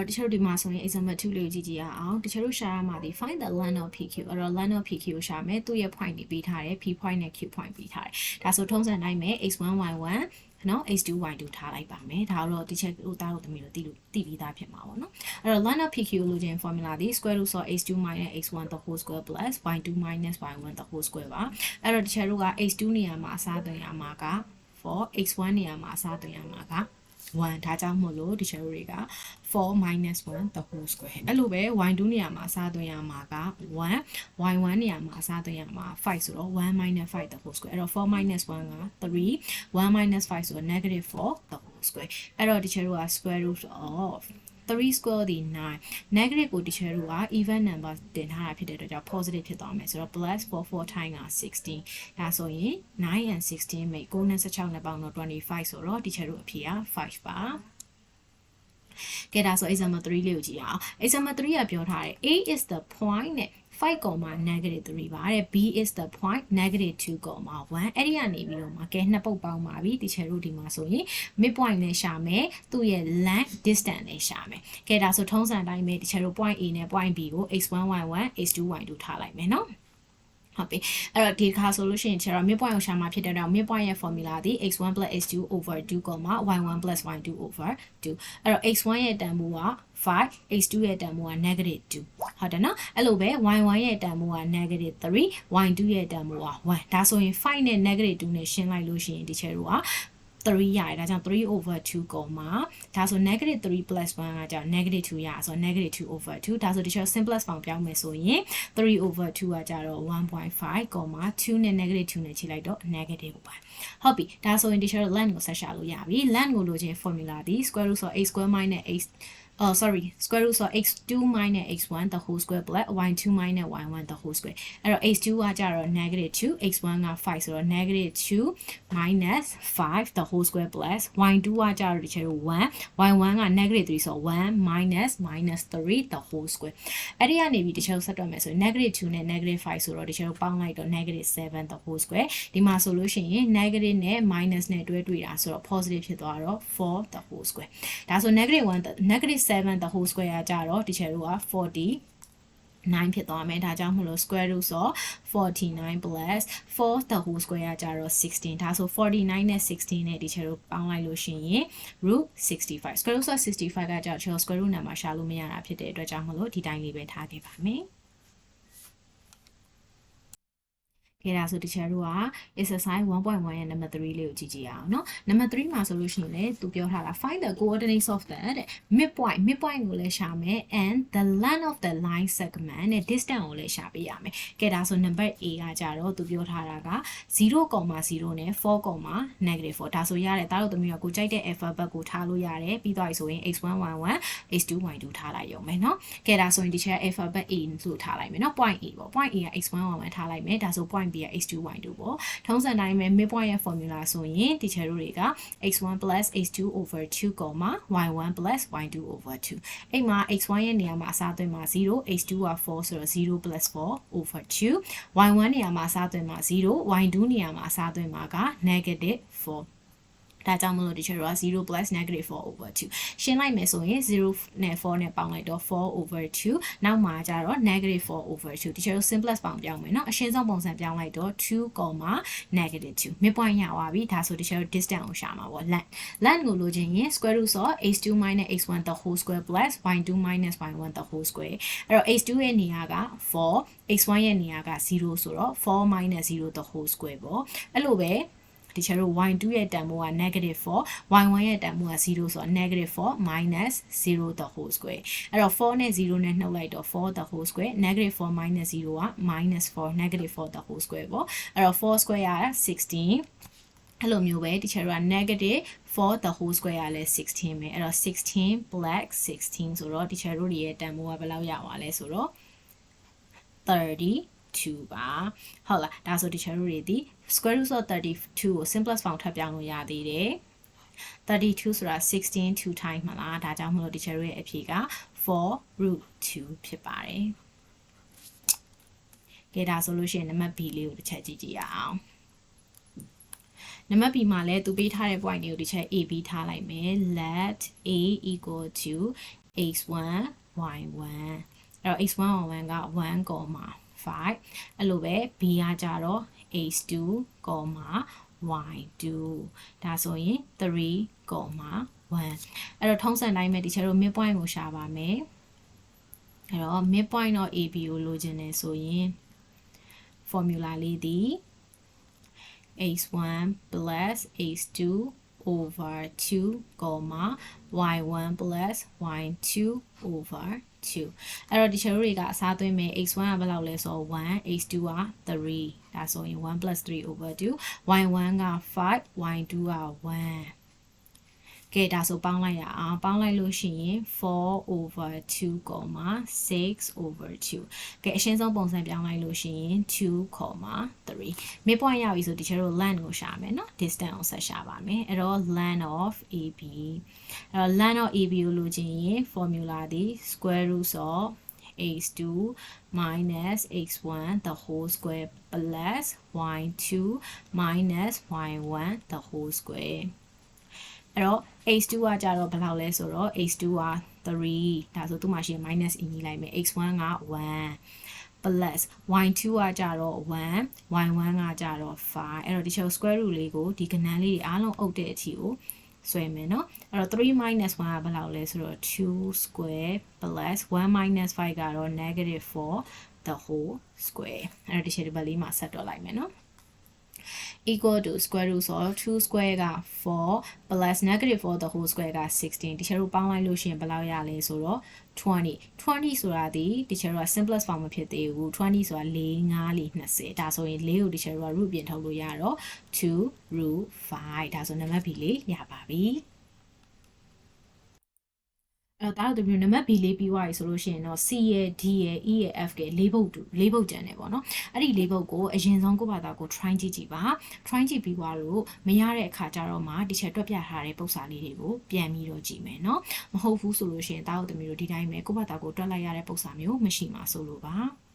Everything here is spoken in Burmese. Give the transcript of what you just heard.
တချို့ဒီမှာဆိုရင် example 2လေးကိုကြည့်ကြည့်ရအောင်တချို့တို့ရှာရမှာဒီ find the length of PQ အဲ့တော့ length of PQ ကိုရှာမယ်သူ့ရဲ့ point တွေပေးထားတယ် P point နဲ့ Q point ပေးထားတယ်ဒါဆိုထုံးစံတိုင်းပဲ x1 y1 နော် x2 y2 ထားလိုက်ပါမယ်ဒါတော့ဒီချက်ဟိုသားတို့သမီးတို့သိပြီးသားဖြစ်မှာပေါ့နော်အဲ့တော့ length of PQ ကိုလိုချင် formula ဒီ square root of x2 minus x1 the whole square plus y2 minus y1 the whole square ပါအဲ့တော့ဒီချက်တို့က x2 နေရာမှာအစားသွင်းရမှာက for x1 နေရာမှာအစားသွင်းရမှာက1ဒါကြောင့်မို့လို့ဒီချက်တို့တွေက4 minus 1 the whole square အဲ့လိုပဲ y2 နေရာမှာအစားသွင်းရမှာက1 y1 နေရာမှာအစားသွင်းရမှာ5ဆိုတော့1 minus 5 the whole square အဲ့တော့4 minus 1က3 1 minus 5ဆိုတော့ negative 4 the whole square အဲ့တော့ဒီချက်တို့က square root of 3 square ဒီ9 negative ကိုဒီချက်တို့က even number တင်ထားတာဖြစ်တဲ့အတွက်ကြောင့် positive ဖြစ်သွားမယ်ဆိုတော့ plus 4 times က16ဒါဆိုရင်9 and 16 make 9နဲ့16နဲ့ပေါင်းတော့25ဆိုတော့ဒီချက်တို့အဖြေက5ပါကဲဒါဆို example 3လေးကိုကြည့်အောင် example 3ကပြောထားတယ် A is the point နဲ့5, negative 3ပါတဲ့ B is the point negative 2, 1အဲ့ဒီကနေပြီးတော့မှာကဲနှစ်ပုတ်ပေါင်းပါပြီဒီချက်တို့ဒီမှာဆိုရင် midpoint နဲ့ရှာမယ်သူ့ရဲ့ length distance နဲ့ရှာမယ်ကဲဒါဆိုထုံးစံတိုင်းပဲဒီချက်တို့ point A နဲ့ point B ကို x1 y1 x2 y2 ထားလိုက်မယ်နော်ဟုတ်ပြီအဲ့တော့ဒီခါဆိုလို့ရှိရင်ကျတော့ midpoint ကိုရှာမှာဖြစ်တဲ့တော့ midpoint ရဲ့ formula ဒီ x1 + x2 over 2, y1 + y2 over 2အဲ့တော့ x1 ရဲ့တန်ဖိုးက5 x2 ရဲ့တန်ဖိုးက negative 2ဟုတ်တယ်နော်အဲ့လိုပဲ y1 ရဲ့တန်ဖိုးက negative 3 y2 ရဲ့တန်ဖိုးက1ဒါဆိုရင်5နဲ့ negative 2နဲ့ရှင်းလိုက်လို့ရှိရင်ဒီချက်တို့က3ရတယ်ဒါကြောင့်3 over 2, ဒါဆို negative 3 plus 1ကကြောင့် negative 2ရဆိုတော့ negative 2 over 2ဒါဆိုဒီချက် simplest form ပြောင်းမယ်ဆိုရင်3 over 2ကကြတော့ 1.5, 2နဲ့ negative 2နဲ့ချိန်လိုက်တော့ negative ပါဟုတ်ပြီဒါဆိုရင်ဒီချက် length ကိုဆက်ရှာလို့ရပြီ length ကိုလိုချင် formula ဒီ square root of x square minus x square root of x2 minus x1 the whole square plus y2 minus y1 the whole square အဲ့တော့ x2 ကကြတော့ negative 2 x1 က5ဆိုတော့ negative 2 minus 5 the whole square plus y2 ကကြတော့ဒီချက်ကို1 y1 က negative 3ဆိုတော့1 minus 3 the whole square အဲ့ဒီကနေပြီးဒီချက်ကိုဆက်တွက်မယ်ဆိုရင် negative 2နဲ့ negative 5ဆိုတော့ဒီချက်ကိုပေါင်းလိုက်တော့ negative 7 the whole square ဒီမှာဆိုလို့ရှိရင် negative နဲ့ minus နဲ့တွဲတွေ့တာဆိုတော့ positive ဖြစ်သွားတော့4 the whole square ဒါဆို negative 7 the whole square ကကြတော့ဒီချက်တို့က49ဖြစ်သွားမယ်ဒါကြောင့်မလို့ square root of 49 plus 4 the whole square ကကြတော့16ဒါဆို49နဲ့16နဲ့ဒီချက်တို့ပေါင်းလိုက်လို့ရှိရင် root 65 square root of 65ကကြတော့ square root နံပါတ်ရှာလို့မရတာဖြစ်တဲ့အတွက်ကြောင့်မလို့ဒီတိုင်းလေးပဲထားခဲ့ပါမယ်ကဲဒါဆိုဒီချက်တို့က exercise 1.1 ရဲ့ number 3လေးကိုကြည့်ကြည့်အောင်เนาะ number 3မှာဆိုလို့ရှိရင်လေသူပြောထားတာ find the coordinates of the midpoint ကိုလည်းရှာမယ် and the length of the line segment နဲ့ distance ကိုလည်းရှာပေးရမယ်ကဲဒါဆို number A ကကြတော့သူပြောထားတာက 0.0 နဲ့ 4, negative 4ဒါဆိုရတယ်ဒါတို့သမီးကကိုကြိုက်တဲ့ alphabet ကိုထားလို့ရတယ်ပြီးသွားပြီဆိုရင် x1 y1 x2 y2 ထားလိုက်ရုံပဲเนาะကဲဒါဆိုရင်ဒီချက် alphabet A လို့ထားလိုက်မယ်เนาะ point A ပေါ့ point A က x1 y1 ထားလိုက်မယ်ဒါဆို point B က x2 y2 ပေါ့ထုံးစံတိုင်းပဲ midpoint ရဲ့ formula ဆိုရင်ဒီချက်တို့တွေက x1 plus x2 over 2, y1 plus y2 over 2အဲ့မှာ x1 ရဲ့နေရာမှာအစားသွင်းမှာ0 x2 က4ဆိုတော့0 plus 4 over 2 y1 နေရာမှာအစားသွင်းမှာ0 y2 နေရာမှာအစားသွင်းမှာက negative 4ဒါကြောင့်မလို့ဒီချက်တော့0 plus negative 4 over 2ရှင်းလိုက်မယ်ဆိုရင်0နဲ့4နဲ့ပေါင်းလိုက်တော့4 over 2နောက်မှာကျတော့ negative 4 over 2ဒီချက်တော့ simplest ပေါင်းပြောင်းမယ်เนาะအရှင်းဆုံးပုံစံပြောင်းလိုက်တော့2, negative 2 midpoint ရသွားပြီဒါဆိုဒီချက်တော့ distance ကိုရှာမှာပေါ့ length ကိုလိုချင်ရင် square root of x2 minus x1 the whole square plus y2 minus y1 the whole square အဲ့တော့ x2 ရဲ့နေရာက4 x1 ရဲ့နေရာက0ဆိုတော့4 minus 0 the whole square ပေါ့အဲ့လိုပဲဒီချက်တို့ y2 ရဲ့တန်ဖိုးက negative 4 y1 ရဲ့တန်ဖိုးက0ဆိုတော့ negative 4 minus 0 the whole square အဲ့တော့4နဲ့0နဲ့နှုတ်လိုက်တော့4 the whole square negative 4 minus 0က minus 4 negative 4 the whole square ပေါ့အဲ့တော့4 square က16အဲ့လိုမျိုးပဲဒီချက်တို့က negative 4 the whole square ကလည်း16ပဲအဲ့တော့16 plus 16ဆိုတော့ဒီချက်တို့ရဲ့တန်ဖိုးကဘယ်လောက်ရပါလဲဆိုတော့32ပါဟုတ်လားဒါဆိုဒီချက်တို့တွေဒီ square root of 32ကို simplest form ထပ်ပြောင်းလို့ရသေးတယ်32ဆိုတာ16 2 times မလားဒါကြောင့်မလို့ဒီချက်တို့ရဲ့အဖြေက4 root 2ဖြစ်ပါတယ်ကဲဒါဆိုလို့ရှိရင်နံပါတ် B လေးကိုတစ်ချက်ကြည့်ကြည့်ရအောင်နံပါတ် B မှာလည်းသူပေးထားတဲ့ point တွေကိုတစ်ချက် AB ထားလိုက်မယ် let A equal to x1 y1 အဲ့တော့ x1 y1 က1,5အဲ့လိုပဲ b ကကြတော့ x2 y2 ဒါဆိုရင်3,1အဲ့တော့ထုံးစံတိုင်းပဲဒီချက်တို့ midpoint ကိုရှာပါမယ်အဲ့တော့ midpoint of AB ကိုလိုချင်တယ်ဆိုရင် formula လေးဒီ x1 plus x2 over 2, y1 plus y2 over 2အဲ့တော့ဒီချက်တို့တွေကအစားသွင်းမယ် x1 ကဘယ်လောက်လဲဆိုတော့1 x2 က3ဒါဆိုရင်1 plus 3 over 2 y1 က5 y2 က1ကဲဒါဆိုပေါင်းလိုက်ရအောင်ပေါင်းလိုက်လို့ရှိရင်4 over 2, 6 over 2ကဲအရှင်းဆုံးပုံစံပြောင်းလိုက်လို့ရှိရင်2, 3 midpoint ရောက်ပြီဆိုဒီချက်တို့ length ကိုရှာမယ်နော် distance ကိုဆက်ရှာပါမယ်အဲ့တော့ length of AB အဲ့တော့ length of AB ကိုလိုချင်ရင် formula ဒီ square root of x2 minus x1 the whole square plus y2 minus y1 the whole squareအဲ့တော့ x2 ကကြတော့ဘယ်လောက်လဲဆိုတော့ x2 က3ဒါဆိုသူ့မှာရှိရင် minus အင်းကြီးလိုက်မယ် x1 က1 plus y2 ကကြတော့1 y1 ကကြတော့5အဲ့တော့ဒီချက် square root လေးကိုဒီကဏ္ဍလေးတွေအားလုံးအုပ်တဲ့အထိကိုဆွဲမယ်နော်အဲ့တော့3 minus 1ကဘယ်လောက်လဲဆိုတော့2 square plus 1 minus 5ကတော့ negative 4 the whole square အဲ့တော့ဒီချက်ဒီဘက်လေးမှာဆက်တော့လိုက်မယ်နော်equal to square root of 2 square က4 plus negative 4 the whole square က16ဒီချက်တို့ပေါင်းလိုက်လို့ရှိရင်ဘယ်လောက်ရလဲဆိုတော့20ဆိုတာဒီချက်တို့က simplest form မဖြစ်သေးဘူး20ဆိုတာ4 5 20ဒါဆိုရင်4ကိုဒီချက်တို့က root ပြင်ထုတ်လို့ရတော့2 root 5ဒါဆိုနံပါတ် B လေးရပါပြီအဲ့တော့ဒါတို့မျိုးနံပါတ် B လေးပြီးသွားပြီဆိုလို့ရှိရင်တော့ C ရဲ့ D ရဲ့ E ရဲ့ F ရဲ့၄ပုတ်ကျန်တယ်ပေါ့နော်အဲ့ဒီ၄ပုတ်ကိုအရင်ဆုံးကိုယ့်ဘာသာကို try ကြည့်ပါ try ကြည့်ပြီးသွားလို့မရတဲ့အခါကျတော့မှဒီချက်တွက်ပြထားတဲ့ပုံစံလေးတွေကိုပြန်ပြီးတော့ကြည့်မယ်နော်မဟုတ်ဘူးဆိုလို့ရှိရင်ဒါတို့မျိုးဒီတိုင်းပဲကိုယ့်ဘာသာကိုတွက်လိုက်ရတဲ့ပုံစံမျိုးမရှိမှာဆိုလို့ပါ